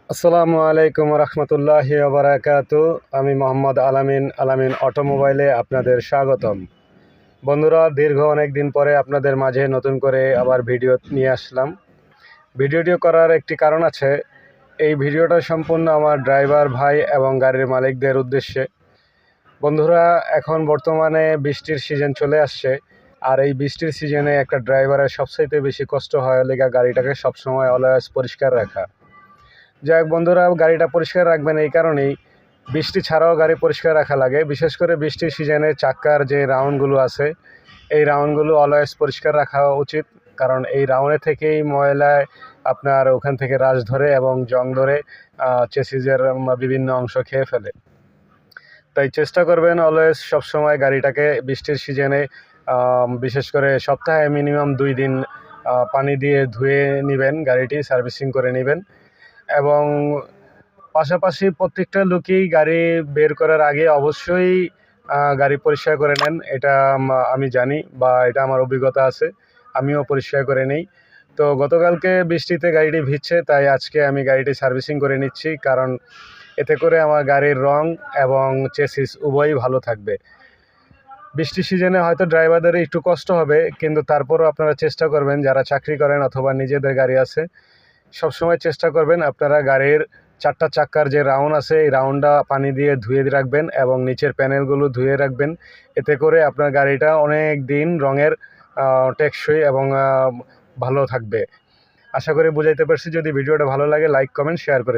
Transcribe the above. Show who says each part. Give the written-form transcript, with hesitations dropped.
Speaker 1: আসসালামু আলাইকুম রহমতুল্লাহি বারাকাতু। আমি মোহাম্মদ আলামিন অটোমোবাইলে আপনাদের স্বাগতম। বন্ধুরা, দীর্ঘ অনেক দিন পরে আপনাদের মাঝে নতুন করে আবার ভিডিও নিয়ে আসলাম। ভিডিওটি করার একটি কারণ আছে। এই ভিডিওটা সম্পূর্ণ আমার ড্রাইভার ভাই এবং গাড়ির মালিকদের উদ্দেশ্যে। বন্ধুরা, এখন বর্তমানে বৃষ্টির সিজন চলে আসছে, আর এই বৃষ্টির সিজনে একটা ড্রাইভারের সবচাইতে বেশি কষ্ট হয় লেগা গাড়িটাকে সবসময় অলওয়েজ পরিষ্কার রাখা। যাই হোক বন্ধুরা, গাড়িটা পরিষ্কার রাখবেন এই কারণেই, বৃষ্টি ছাড়াও গাড়ি পরিষ্কার রাখা লাগে। বিশেষ করে বৃষ্টির সিজনে চাক্কার যে রাউন্ডগুলো আছে, এই রাউন্ডগুলো অলওয়েজ পরিষ্কার রাখা উচিত, কারণ এই রাউন্ডে থেকেই ময়লায় আপনার ওখান থেকে রাশ ধরে এবং জং ধরে চেসিসের বিভিন্ন অংশ খেয়ে ফেলে। তাই চেষ্টা করবেন অলওয়েজ সবসময় গাড়িটাকে বৃষ্টির সিজনে বিশেষ করে সপ্তাহে মিনিমাম 2 দিন পানি দিয়ে ধুয়ে নেবেন, গাড়িটি সার্ভিসিং করে নেবেন। এবং পাশাপাশি প্রত্যেকটা লোকই গাড়ি বের করার আগে অবশ্যই গাড়ি পরিষ্কার করে নেন। এটা আমি জানি, বা এটা আমার অভিজ্ঞতা আছে, আমিও পরিষ্কার করে নিই। তো গতকালকে বৃষ্টিতে গাড়িটি ভিজছে, তাই আজকে আমি গাড়িটি সার্ভিসিং করে নিচ্ছি, কারণ এতে করে আমার গাড়ির রং এবং চেসিস উভয়ই ভালো থাকবে। বৃষ্টির সিজনে হয়তো ড্রাইভারদের একটু কষ্ট হবে, কিন্তু তারপরও আপনারা চেষ্টা করবেন, যারা চাকরি করেন অথবা নিজেদের গাড়ি আছে, সবসময় চেষ্টা করবেন আপনারা গাড়ির 4টা চাক্কার যে রাউন্ড আছে এই রাউন্ডটা পানি দিয়ে ধুয়ে রাখবেন এবং নিচের প্যানেলগুলো ধুয়ে রাখবেন। এতে করে আপনার গাড়িটা অনেক দিন রঙের টেকসই এবং ভালো থাকবে। আশা করি বুঝাইতে পারছি। যদি ভিডিওটা ভালো লাগে লাইক কমেন্ট শেয়ার করে